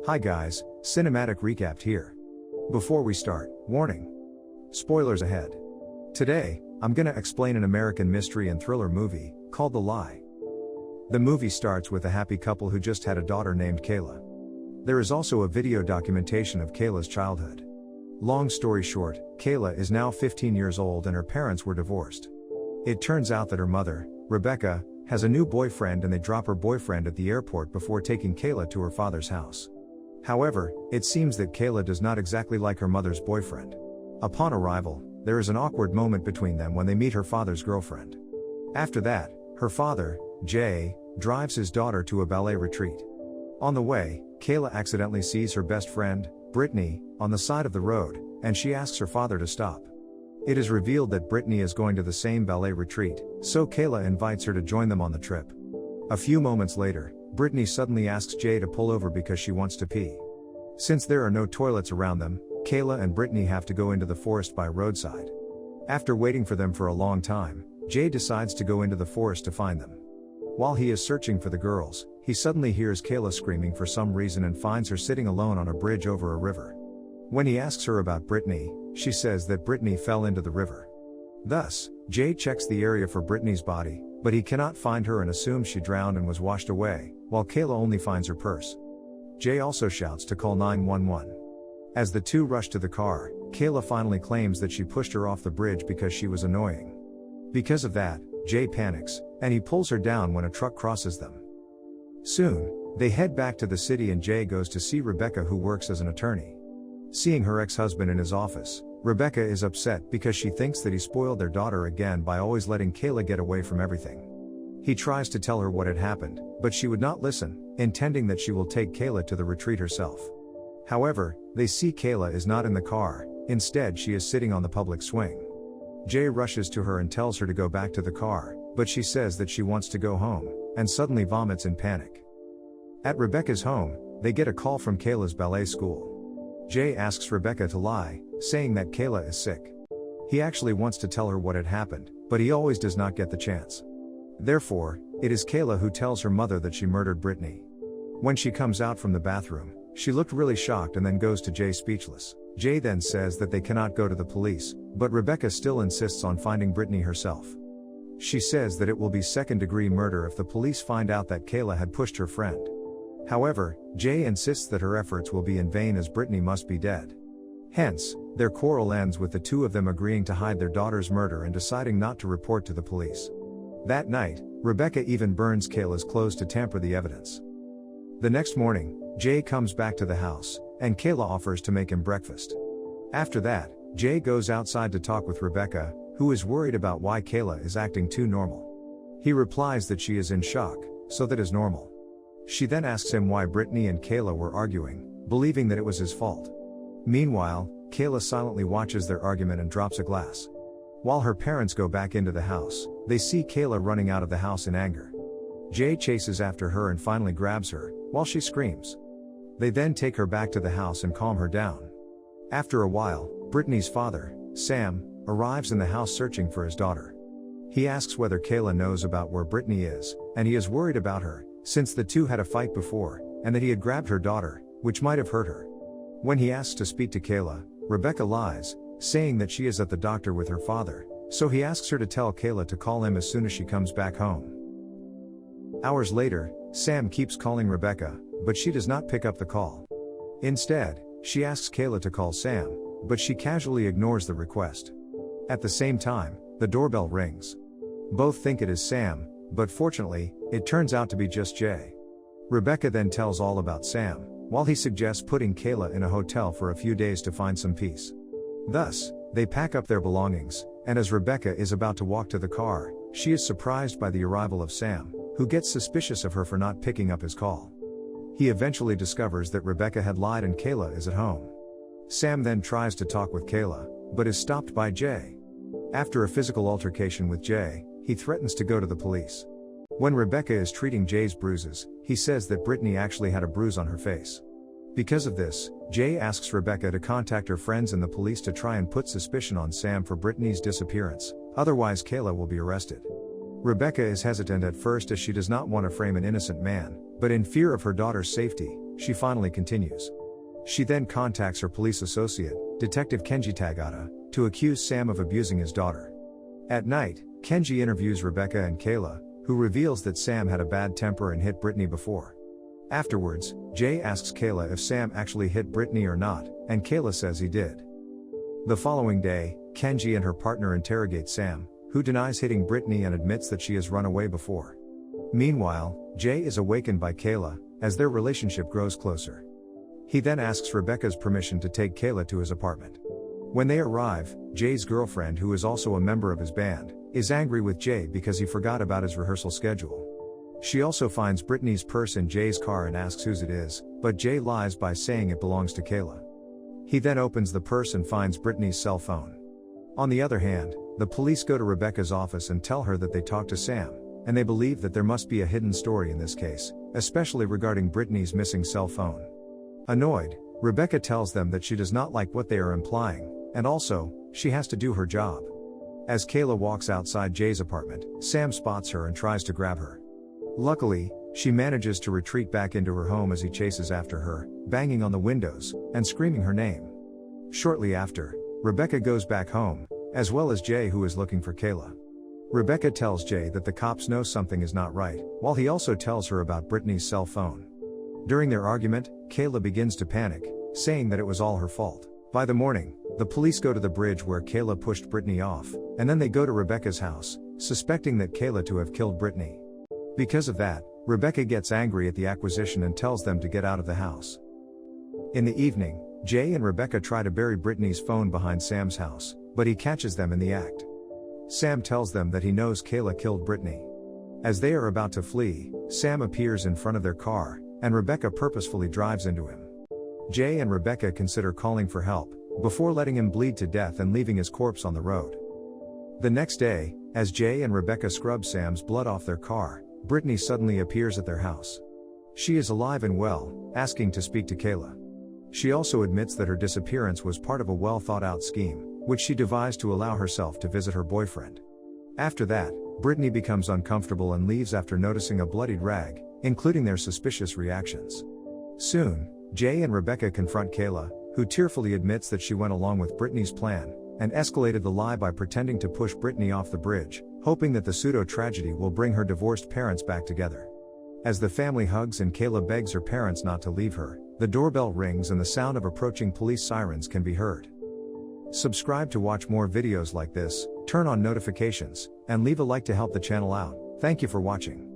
Hi guys, Cinematic Recapped here. Before we start, warning. Spoilers ahead. Today, I'm gonna explain an American mystery and thriller movie, called The Lie. The movie starts with a happy couple who just had a daughter named Kayla. There is also a video documentation of Kayla's childhood. Long story short, Kayla is now 15 years old and her parents were divorced. It turns out that her mother, Rebecca, has a new boyfriend and they drop her boyfriend at the airport before taking Kayla to her father's house. However, it seems that Kayla does not exactly like her mother's boyfriend. Upon arrival, there is an awkward moment between them when they meet her father's girlfriend. After that, her father, Jay, drives his daughter to a ballet retreat. On the way, Kayla accidentally sees her best friend, Brittany, on the side of the road, and she asks her father to stop. It is revealed that Brittany is going to the same ballet retreat, so Kayla invites her to join them on the trip. A few moments later, Brittany suddenly asks Jay to pull over because she wants to pee. Since there are no toilets around them, Kayla and Brittany have to go into the forest by roadside. After waiting for them for a long time, Jay decides to go into the forest to find them. While he is searching for the girls, he suddenly hears Kayla screaming for some reason and finds her sitting alone on a bridge over a river. When he asks her about Brittany, she says that Brittany fell into the river. Thus, Jay checks the area for Brittany's body, but he cannot find her and assumes she drowned and was washed away, while Kayla only finds her purse. Jay also shouts to call 911. As the two rush to the car, Kayla finally claims that she pushed her off the bridge because she was annoying. Because of that, Jay panics, and he pulls her down when a truck crosses them. Soon, they head back to the city and Jay goes to see Rebecca, who works as an attorney. Seeing her ex-husband in his office, Rebecca is upset because she thinks that he spoiled their daughter again by always letting Kayla get away from everything. He tries to tell her what had happened, but she would not listen, intending that she will take Kayla to the retreat herself. However, they see Kayla is not in the car, instead she is sitting on the public swing. Jay rushes to her and tells her to go back to the car, but she says that she wants to go home, and suddenly vomits in panic. At Rebecca's home, they get a call from Kayla's ballet school. Jay asks Rebecca to lie, saying that Kayla is sick. He actually wants to tell her what had happened, but he always does not get the chance. Therefore, it is Kayla who tells her mother that she murdered Brittany. When she comes out from the bathroom, she looked really shocked and then goes to Jay speechless. Jay then says that they cannot go to the police, but Rebecca still insists on finding Brittany herself. She says that it will be second-degree murder if the police find out that Kayla had pushed her friend. However, Jay insists that her efforts will be in vain as Brittany must be dead. Hence, their quarrel ends with the two of them agreeing to hide their daughter's murder and deciding not to report to the police. That night, Rebecca even burns Kayla's clothes to tamper the evidence. The next morning, Jay comes back to the house, and Kayla offers to make him breakfast. After that, Jay goes outside to talk with Rebecca, who is worried about why Kayla is acting too normal. He replies that she is in shock, so that is normal. She then asks him why Brittany and Kayla were arguing, believing that it was his fault. Meanwhile, Kayla silently watches their argument and drops a glass. While her parents go back into the house, they see Kayla running out of the house in anger. Jay chases after her and finally grabs her, while she screams. They then take her back to the house and calm her down. After a while, Brittany's father, Sam, arrives in the house searching for his daughter. He asks whether Kayla knows about where Brittany is, and he is worried about her, since the two had a fight before, and that he had grabbed her daughter, which might have hurt her. When he asks to speak to Kayla, Rebecca lies, saying that she is at the doctor with her father, so he asks her to tell Kayla to call him as soon as she comes back home. Hours later, Sam keeps calling Rebecca, but she does not pick up the call. Instead, she asks Kayla to call Sam, but she casually ignores the request. At the same time, the doorbell rings. Both think it is Sam, but fortunately, it turns out to be just Jay. Rebecca then tells all about Sam, while he suggests putting Kayla in a hotel for a few days to find some peace. Thus, they pack up their belongings, and as Rebecca is about to walk to the car, she is surprised by the arrival of Sam, who gets suspicious of her for not picking up his call. He eventually discovers that Rebecca had lied and Kayla is at home. Sam then tries to talk with Kayla, but is stopped by Jay. After a physical altercation with Jay, he threatens to go to the police. When Rebecca is treating Jay's bruises, he says that Brittany actually had a bruise on her face. Because of this, Jay asks Rebecca to contact her friends and the police to try and put suspicion on Sam for Brittany's disappearance, otherwise Kayla will be arrested. Rebecca is hesitant at first as she does not want to frame an innocent man, but in fear of her daughter's safety, she finally continues. She then contacts her police associate, Detective Kenji Tagata, to accuse Sam of abusing his daughter. At night, Kenji interviews Rebecca and Kayla, who reveals that Sam had a bad temper and hit Brittany before. Afterwards, Jay asks Kayla if Sam actually hit Brittany or not, and Kayla says he did. The following day, Kenji and her partner interrogate Sam, who denies hitting Brittany and admits that she has run away before. Meanwhile, Jay is awakened by Kayla, as their relationship grows closer. He then asks Rebecca's permission to take Kayla to his apartment. When they arrive, Jay's girlfriend, who is also a member of his band, is angry with Jay because he forgot about his rehearsal schedule. She also finds Brittany's purse in Jay's car and asks whose it is, but Jay lies by saying it belongs to Kayla. He then opens the purse and finds Brittany's cell phone. On the other hand, the police go to Rebecca's office and tell her that they talked to Sam, and they believe that there must be a hidden story in this case, especially regarding Brittany's missing cell phone. Annoyed, Rebecca tells them that she does not like what they are implying, and also, she has to do her job. As Kayla walks outside Jay's apartment, Sam spots her and tries to grab her. Luckily, she manages to retreat back into her home as he chases after her, banging on the windows, and screaming her name. Shortly after, Rebecca goes back home, as well as Jay, who is looking for Kayla. Rebecca tells Jay that the cops know something is not right, while he also tells her about Brittany's cell phone. During their argument, Kayla begins to panic, saying that it was all her fault. By the morning, the police go to the bridge where Kayla pushed Brittany off, and then they go to Rebecca's house, suspecting that Kayla to have killed Brittany. Because of that, Rebecca gets angry at the acquisition and tells them to get out of the house. In the evening, Jay and Rebecca try to bury Brittany's phone behind Sam's house, but he catches them in the act. Sam tells them that he knows Kayla killed Brittany. As they are about to flee, Sam appears in front of their car, and Rebecca purposefully drives into him. Jay and Rebecca consider calling for help, before letting him bleed to death and leaving his corpse on the road. The next day, as Jay and Rebecca scrub Sam's blood off their car, Brittany suddenly appears at their house. She is alive and well, asking to speak to Kayla. She also admits that her disappearance was part of a well-thought-out scheme, which she devised to allow herself to visit her boyfriend. After that, Brittany becomes uncomfortable and leaves after noticing a bloodied rag, including their suspicious reactions. Soon, Jay and Rebecca confront Kayla, who tearfully admits that she went along with Brittany's plan, and escalated the lie by pretending to push Brittany off the bridge, hoping that the pseudo-tragedy will bring her divorced parents back together. As the family hugs and Kayla begs her parents not to leave her, the doorbell rings and the sound of approaching police sirens can be heard. Subscribe to watch more videos like this, turn on notifications, and leave a like to help the channel out. Thank you for watching.